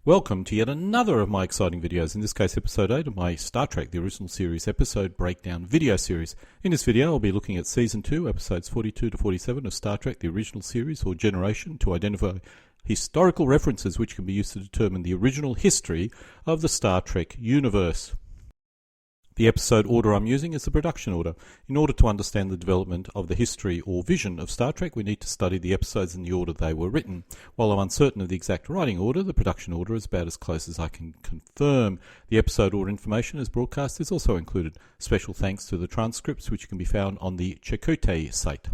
Welcome to yet another of my exciting videos, in this case episode 8 of my Star Trek The Original Series episode breakdown video series. In this video I'll be looking at Season 2, episodes 42 to 47 of Star Trek The Original Series or Generation to identify historical references which can be used to determine the original history of the Star Trek universe. The episode order I'm using is the production order. In order to understand the development of the history or vision of Star Trek, we need to study the episodes in the order they were written. While I'm uncertain of the exact writing order, the production order is about as close as I can confirm. The episode order information as broadcast is also included. Special thanks to the transcripts which can be found on the Circuses site.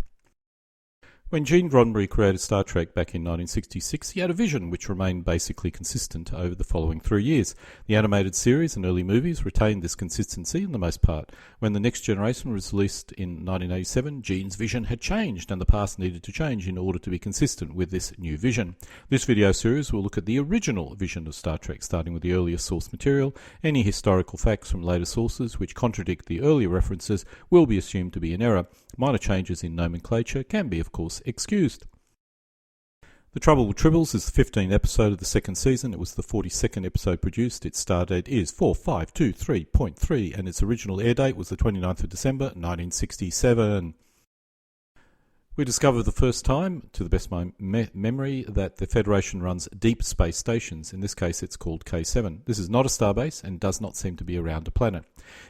When Gene Roddenberry created Star Trek back in 1966, he had a vision which remained basically consistent over the following 3 years. The animated series and early movies retained this consistency in the most part. When The Next Generation was released in 1987, Gene's vision had changed and the past needed to change in order to be consistent with this new vision. This video series will look at the original vision of Star Trek, starting with the earliest source material. Any historical facts from later sources which contradict the earlier references will be assumed to be in error. Minor changes in nomenclature can be, of course, excused. The Trouble With Tribbles is the 15th episode of the second season. It was the 42nd episode produced. Its star date is 4523.3 and its original air date was the 29th of December 1967. We discover for the first time, to the best of my memory, that the Federation runs deep space stations. In this case it's called K7. This is not a starbase and does not seem to be around a planet.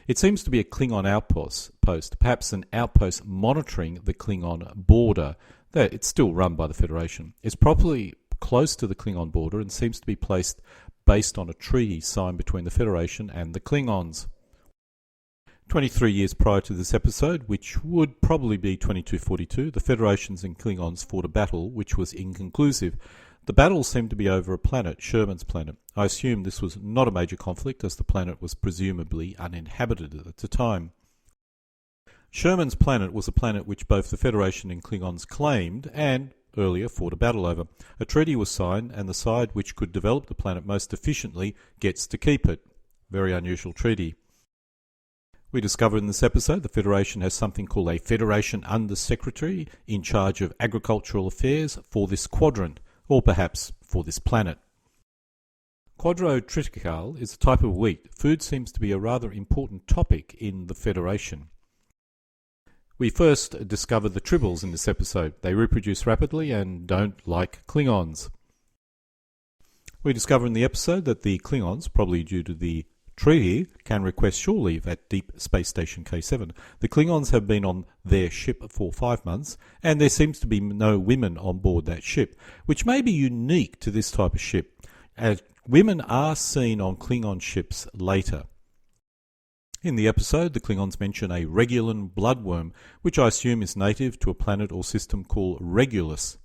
It seems to be a Klingon outpost, perhaps an outpost monitoring the Klingon border. It's still run by the Federation. It's probably close to the Klingon border and seems to be placed based on a treaty signed between the Federation and the Klingons. 23 years prior to this episode, which would probably be 2242, the Federations and Klingons fought a battle which was inconclusive. The battle seemed to be over a planet, Sherman's planet. I assume this was not a major conflict as the planet was presumably uninhabited at the time. Sherman's planet was a planet which both the Federation and Klingons claimed and earlier fought a battle over. A treaty was signed and the side which could develop the planet most efficiently gets to keep it. Very unusual treaty. We discover in this episode the Federation has something called a Federation Undersecretary in charge of agricultural affairs for this quadrant, or perhaps for this planet. Quadro triticale is a type of wheat. Food seems to be a rather important topic in the Federation. We first discover the Tribbles in this episode. They reproduce rapidly and don't like Klingons. We discover in the episode that the Klingons, probably due to the treaty, can request shore leave at Deep Space Station K7. The Klingons have been on their ship for 5 months, and there seems to be no women on board that ship, which may be unique to this type of ship, as women are seen on Klingon ships later. In the episode, the Klingons mention a Regulan bloodworm, which I assume is native to a planet or system called Regulus.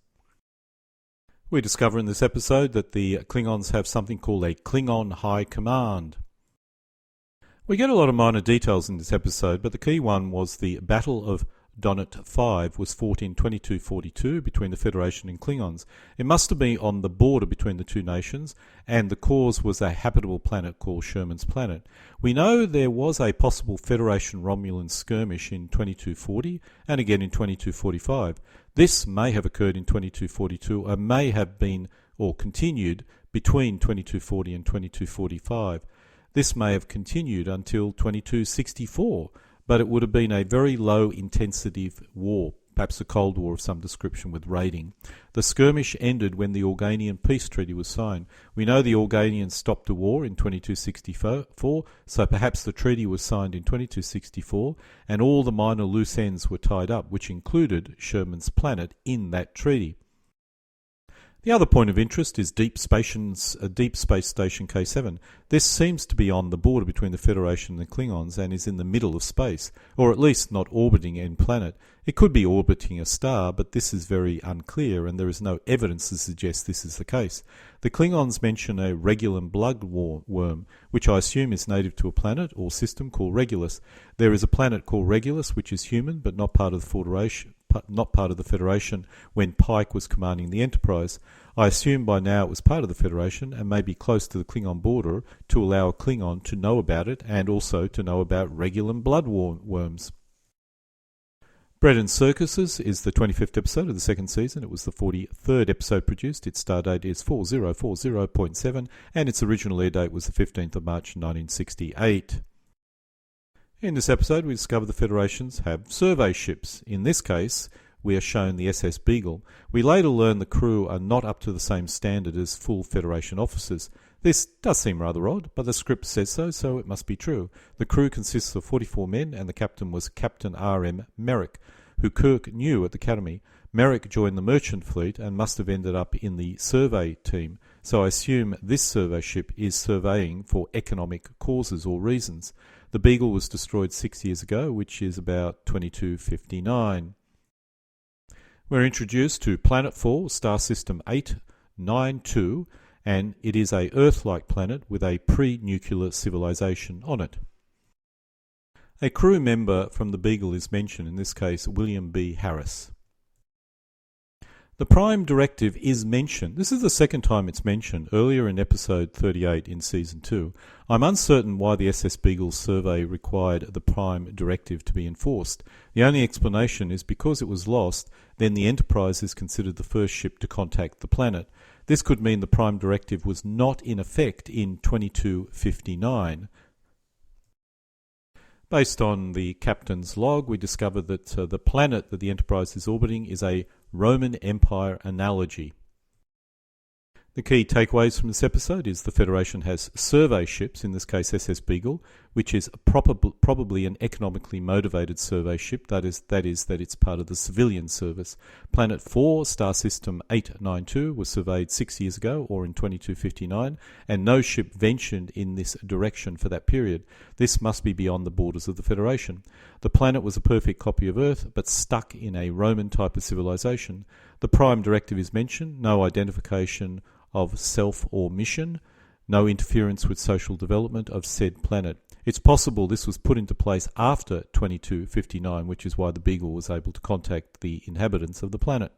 We discover in this episode that the Klingons have something called a Klingon High Command. We get a lot of minor details in this episode, but the key one was the Battle of Donut 5 was fought in 2242 between the Federation and Klingons. It must have been on the border between the two nations, and the cause was a habitable planet called Sherman's Planet. We know there was a possible Federation Romulan skirmish in 2240 and again in 2245. This may have occurred in 2242 and may have been or continued between 2240 and 2245. This may have continued until 2264, but it would have been a very low-intensity war, perhaps a Cold War of some description with raiding. The skirmish ended when the Organian Peace Treaty was signed. We know the Organians stopped the war in 2264, so perhaps the treaty was signed in 2264, and all the minor loose ends were tied up, which included Sherman's planet in that treaty. The other point of interest is Deep Space Station K7. This seems to be on the border between the Federation and the Klingons and is in the middle of space, or at least not orbiting any planet. It could be orbiting a star, but this is very unclear and there is no evidence to suggest this is the case. The Klingons mention a Regulan bloodworm, which I assume is native to a planet or system called Regulus. There is a planet called Regulus which is human but not part of the Federation when Pike was commanding the Enterprise. I assume by now it was part of the Federation and may be close to the Klingon border to allow a Klingon to know about it and also to know about Regulan bloodworms. Bread and Circuses is the 25th episode of the second season. It was the 43rd episode produced. Its stardate is 4040.7 and its original air date was the 15th of March 1968. In this episode we discover the Federations have survey ships. In this case we are shown the SS Beagle. We later learn the crew are not up to the same standard as full Federation officers. This does seem rather odd, but the script says so, so it must be true. The crew consists of 44 men, and the captain was Captain R.M. Merrick, who Kirk knew at the Academy. Merrick joined the merchant fleet and must have ended up in the survey team, so I assume this survey ship is surveying for economic causes or reasons. The Beagle was destroyed 6 years ago, which is about 2259. We're introduced to Planet 4, Star System 892, and it is a Earth-like planet with a pre-nuclear civilization on it. A crew member from the Beagle is mentioned, in this case William B. Harris. The Prime Directive is mentioned. This is the second time it's mentioned, earlier in episode 38 in Season 2. I'm uncertain why the SS Beagle's survey required the Prime Directive to be enforced. The only explanation is because it was lost, then the Enterprise is considered the first ship to contact the planet. This could mean the Prime Directive was not in effect in 2259. Based on the captain's log, we discover that the planet that the Enterprise is orbiting is a Roman Empire analogy. The key takeaways from this episode is the Federation has survey ships, in this case SS Beagle, which is probably an economically motivated survey ship, that is that it's part of the civilian service. Planet 4, Star System 892, was surveyed 6 years ago, or in 2259, and no ship ventured in this direction for that period. This must be beyond the borders of the Federation. The planet was a perfect copy of Earth, but stuck in a Roman type of civilization. The Prime Directive is mentioned, no identification of self or mission, no interference with social development of said planet. It's possible this was put into place after 2259, which is why the Beagle was able to contact the inhabitants of the planet.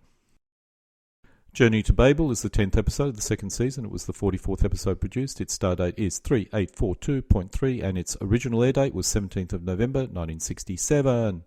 Journey to Babel is the 10th episode of the second season. It was the 44th episode produced. Its stardate is 3842.3 and its original air date was 17th of November 1967.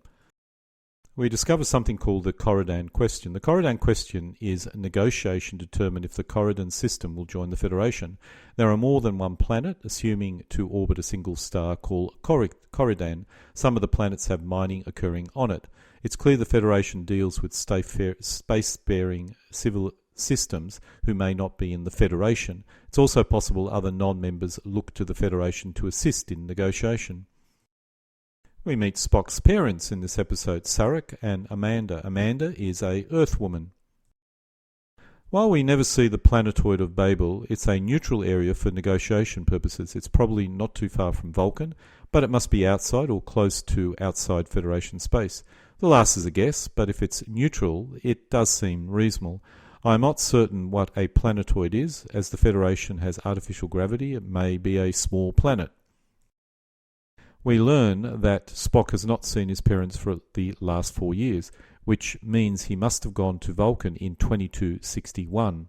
We discover something called the Corridan question. The Corridan question is a negotiation to determine if the Corridan system will join the Federation. There are more than one planet, assuming to orbit a single star called Corridan. Some of the planets have mining occurring on it. It's clear the Federation deals with space-faring civil systems who may not be in the Federation. It's also possible other non-members look to the Federation to assist in negotiation. We meet Spock's parents in this episode, Sarek and Amanda. Amanda is a Earthwoman. While we never see the planetoid of Babel, it's a neutral area for negotiation purposes. It's probably not too far from Vulcan, but it must be outside or close to outside Federation space. The last is a guess, but if it's neutral, it does seem reasonable. I'm not certain what a planetoid is. As the Federation has artificial gravity, it may be a small planet. We learn that Spock has not seen his parents for the last 4 years, which means he must have gone to Vulcan in 2261.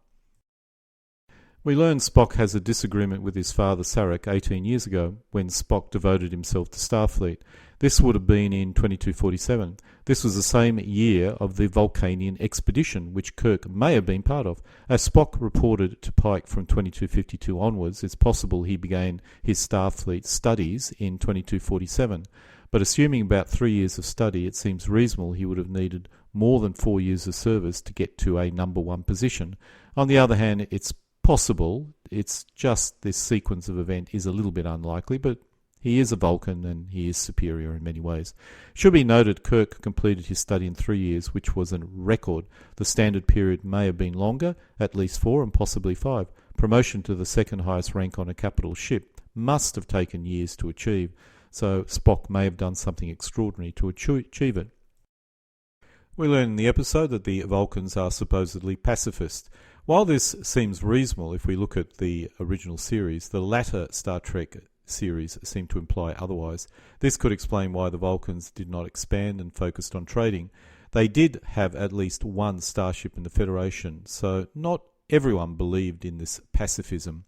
We learn Spock has a disagreement with his father Sarek 18 years ago, when Spock devoted himself to Starfleet. This would have been in 2247. This was the same year of the Vulcanian expedition, which Kirk may have been part of. As Spock reported to Pike from 2252 onwards, it's possible he began his Starfleet studies in 2247. But assuming about 3 years of study, it seems reasonable he would have needed more than 4 years of service to get to a number one position. On the other hand, it's possible, it's just this sequence of event is a little bit unlikely, but he is a Vulcan and he is superior in many ways. Should be noted Kirk completed his study in 3 years, which was a record. The standard period may have been longer, at least 4 and possibly 5. Promotion to the second highest rank on a capital ship must have taken years to achieve, so Spock may have done something extraordinary to achieve it. We learn in the episode that the Vulcans are supposedly pacifist. While this seems reasonable if we look at the original series, the latter Star Trek series seem to imply otherwise. This could explain why the Vulcans did not expand and focused on trading. They did have at least one starship in the Federation, so not everyone believed in this pacifism.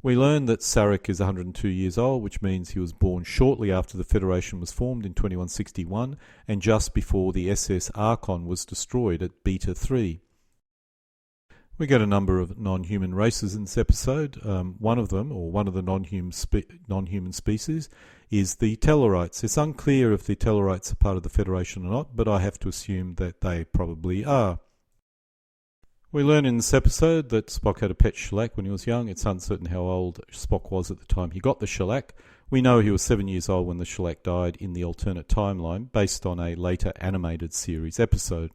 We learn that Sarek is 102 years old, which means he was born shortly after the Federation was formed in 2161 and just before the SS Archon was destroyed at Beta 3. We get a number of non-human races in this episode. One of them, or one of the non-human species, is the Tellarites. It's unclear if the Tellarites are part of the Federation or not, but I have to assume that they probably are. We learn in this episode that Spock had a pet shellac when he was young. It's uncertain how old Spock was at the time he got the shellac. We know he was 7 years old when the shellac died in the alternate timeline, based on a later animated series episode.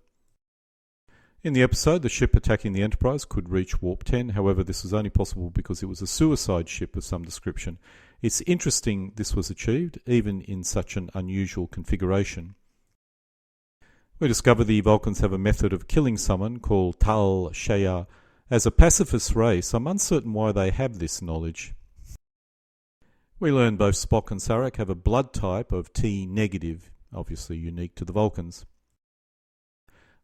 In the episode, the ship attacking the Enterprise could reach Warp 10. However, this was only possible because it was a suicide ship of some description. It's interesting this was achieved, even in such an unusual configuration. We discover the Vulcans have a method of killing someone called Tal Shaya. As a pacifist race, I'm uncertain why they have this knowledge. We learn both Spock and Sarek have a blood type of T negative, obviously unique to the Vulcans.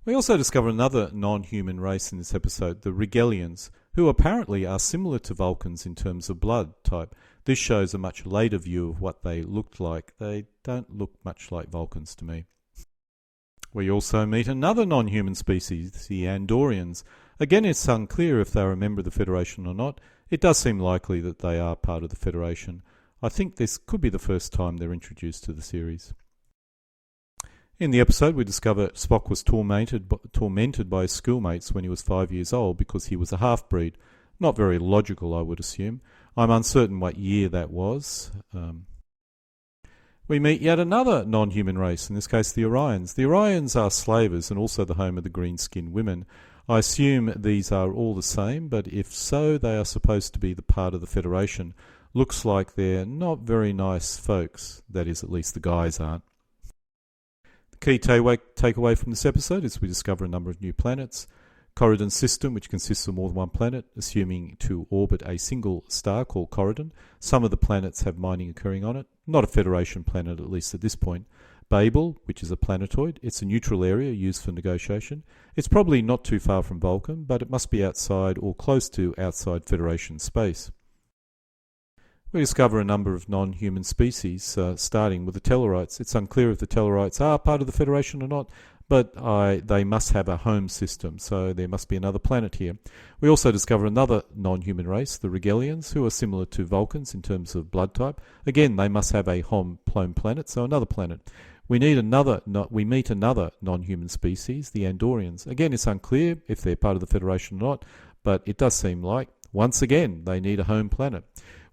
We also discover another non-human race in this episode, the Rigelians, who apparently are similar to Vulcans in terms of blood type. This shows a much later view of what they looked like. They don't look much like Vulcans to me. We also meet another non-human species, the Andorians. Again, it's unclear if they are a member of the Federation or not. It does seem likely that they are part of the Federation. I think this could be the first time they're introduced to the series. In the episode, we discover Spock was tormented by his schoolmates when he was 5 years old because he was a half-breed. Not very logical, I would assume. I'm uncertain what year that was. We meet yet another non-human race, in this case the Orions. The Orions are slavers and also the home of the green-skinned women. I assume these are all the same, but if so, they are supposed to be the part of the Federation. Looks like they're not very nice folks. That is, at least the guys aren't. The key takeaway from this episode is we discover a number of new planets. Corridon system, which consists of more than one planet, assuming to orbit a single star called Corridon. Some of the planets have mining occurring on it. Not a Federation planet, at least at this point. Babel, which is a planetoid. It's a neutral area used for negotiation. It's probably not too far from Vulcan, but it must be outside or close to outside Federation space. We discover a number of non-human species, starting with the Tellarites. It's unclear if the Tellarites are part of the Federation or not, but they must have a home system, so there must be another planet here. We also discover another non-human race, the Rigelians, who are similar to Vulcans in terms of blood type. Again, they must have a home planet, so another planet. We meet another non-human species, the Andorians. Again, it's unclear if they're part of the Federation or not, but it does seem like, once again, they need a home planet.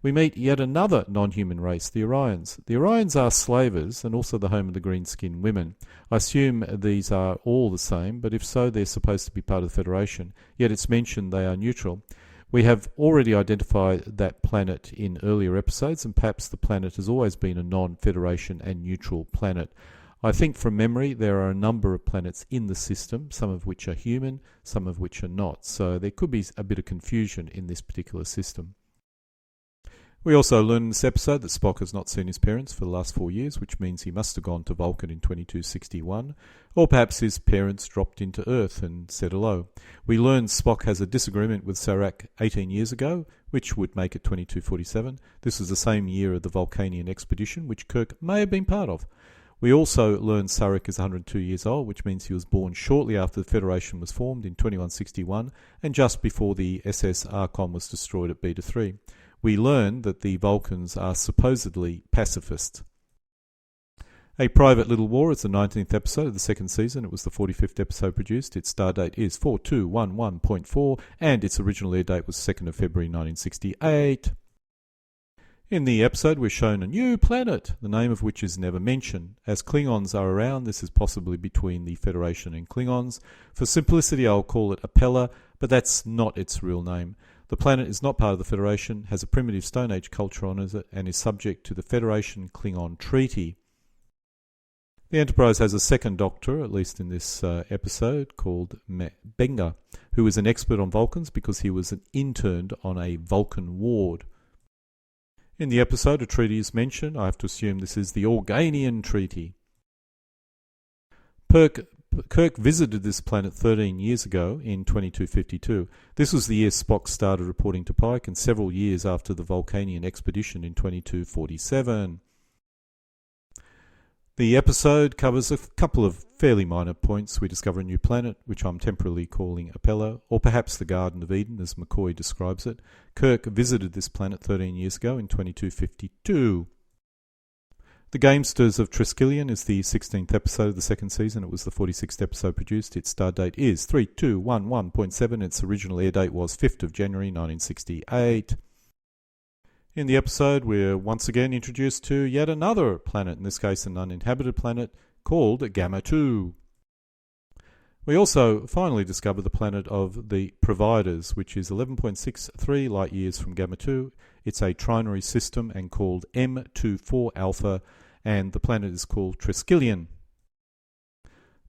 We meet yet another non-human race, the Orions. The Orions are slavers and also the home of the green-skinned women. I assume these are all the same, but if so, they're supposed to be part of the Federation. Yet it's mentioned they are neutral. We have already identified that planet in earlier episodes, and perhaps the planet has always been a non-Federation and neutral planet. I think from memory there are a number of planets in the system, some of which are human, some of which are not. So there could be a bit of confusion in this particular system. We also learn in this episode that Spock has not seen his parents for the last 4 years, which means he must have gone to Vulcan in 2261, or perhaps his parents dropped into Earth and said hello. We learn Spock has a disagreement with Sarek 18 years ago, which would make it 2247. This was the same year of the Vulcanian expedition, which Kirk may have been part of. We also learn Sarek is 102 years old, which means he was born shortly after the Federation was formed in 2161 and just before the SS Archon was destroyed at Beta 3. We learn that the Vulcans are supposedly pacifist. A Private Little War is the 19th episode of the second season. It was the 45th episode produced. Its stardate is 4211.4 and its original air date was 2nd of February 1968. In the episode we're shown a new planet, the name of which is never mentioned. As Klingons are around, this is possibly between the Federation and Klingons. For simplicity I'll call it Apella, but that's not its real name. The planet is not part of the Federation, has a primitive Stone Age culture on it, and is subject to the Federation-Klingon Treaty. The Enterprise has a second Doctor, at least in this episode, called Benga, who is an expert on Vulcans because he was an interned on a Vulcan ward. In the episode, a treaty is mentioned. I have to assume this is the Organian Treaty. Kirk visited this planet 13 years ago in 2252. This was the year Spock started reporting to Pike and several years after the Vulcanian expedition in 2247. The episode covers a couple of fairly minor points. We discover a new planet, which I'm temporarily calling Apello, or perhaps the Garden of Eden, as McCoy describes it. Kirk visited this planet 13 years ago in 2252. The Gamesters of Triskelion is the 16th episode of the second season. It was the 46th episode produced. Its star date is 3211.7. Its original air date was 5th of January 1968. In the episode, we're once again introduced to yet another planet, in this case an uninhabited planet, called Gamma 2. We also finally discover the planet of the Providers, which is 11.63 light years from Gamma 2. It's a trinary system and called M24 Alpha, and the planet is called Triskelion.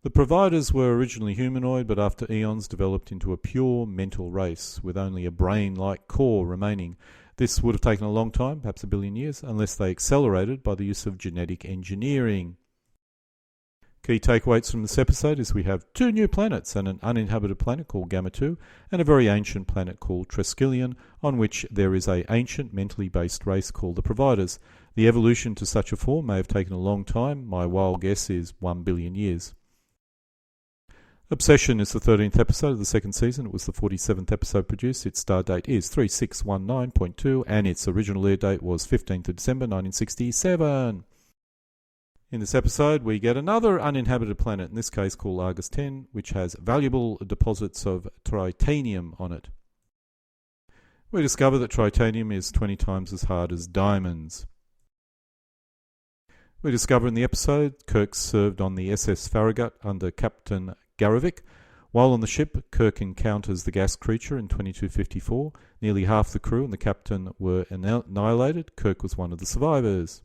The Providers were originally humanoid, but after eons developed into a pure mental race with only a brain-like core remaining. This would have taken a long time, perhaps a billion years, unless they accelerated by the use of genetic engineering. Key takeaways from this episode is we have 2 new planets and an uninhabited planet called Gamma 2 and a very ancient planet called Triskelion, on which there is an ancient mentally based race called the Providers. The evolution to such a form may have taken a long time. My wild guess is 1 billion years. Obsession is the 13th episode of the second season. It was the 47th episode produced. Its star date is 3619.2 and its original air date was 15th of December 1967. In this episode, we get another uninhabited planet, in this case called Argus 10, which has valuable deposits of tritanium on it. We discover that tritanium is 20 times as hard as diamonds. We discover in the episode Kirk served on the SS Farragut under Captain Garovic. While on the ship, Kirk encounters the gas creature in 2254. Nearly half the crew and the captain were annihilated. Kirk was one of the survivors.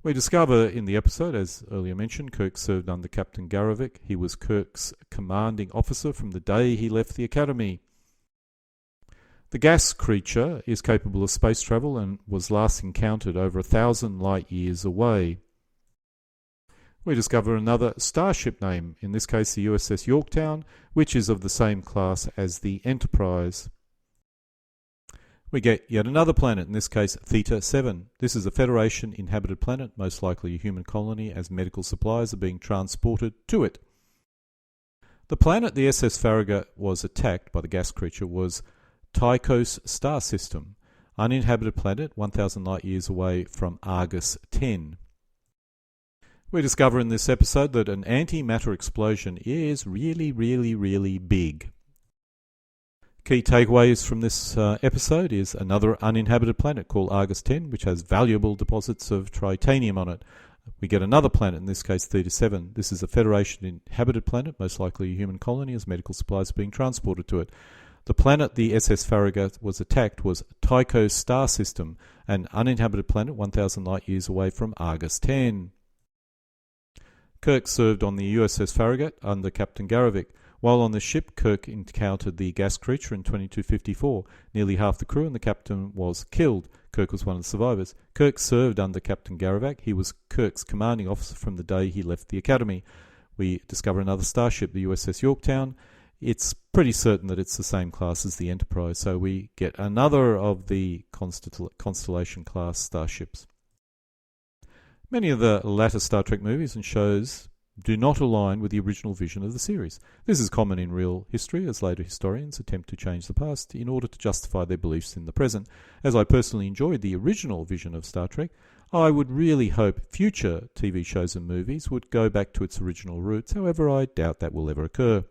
We discover in the episode, as earlier mentioned, Kirk served under Captain Garovic. He was Kirk's commanding officer from the day he left the Academy. The gas creature is capable of space travel and was last encountered over 1,000 light years away. We discover another starship name, in this case the USS Yorktown, which is of the same class as the Enterprise. We get yet another planet, in this case Theta 7. This is a Federation inhabited planet, most likely a human colony, as medical supplies are being transported to it. The planet the SS Farragut was attacked by the gas creature was Tychos star system, uninhabited planet 1,000 light years away from Argus 10. We discover in this episode that an antimatter explosion is really big. Key takeaways from this episode is another uninhabited planet called Argus 10, which has valuable deposits of tritanium on it. We get another planet, in this case Theta 7. This is a Federation inhabited planet, most likely a human colony, as medical supplies are being transported to it. The planet the SS Farragut was attacked was Tycho star system, an uninhabited planet 1,000 light years away from Argus 10. Kirk served on the USS Farragut under Captain Garovic. While on the ship, Kirk encountered the gas creature in 2254. Nearly half the crew and the captain was killed. Kirk was one of the survivors. Kirk served under Captain Garovic. He was Kirk's commanding officer from the day he left the Academy. We discover another starship, the USS Yorktown. It's pretty certain that it's the same class as the Enterprise, so we get another of the Constellation-class starships. Many of the latter Star Trek movies and shows do not align with the original vision of the series. This is common in real history, as later historians attempt to change the past in order to justify their beliefs in the present. As I personally enjoyed the original vision of Star Trek, I would really hope future TV shows and movies would go back to its original roots. However, I doubt that will ever occur.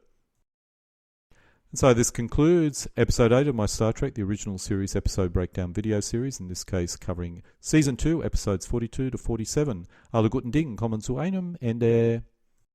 And so this concludes episode 8 of my Star Trek, the original series episode breakdown video series, in this case covering season 2, episodes 42 to 47. Alle guten Dingen kommen zu einem Ende.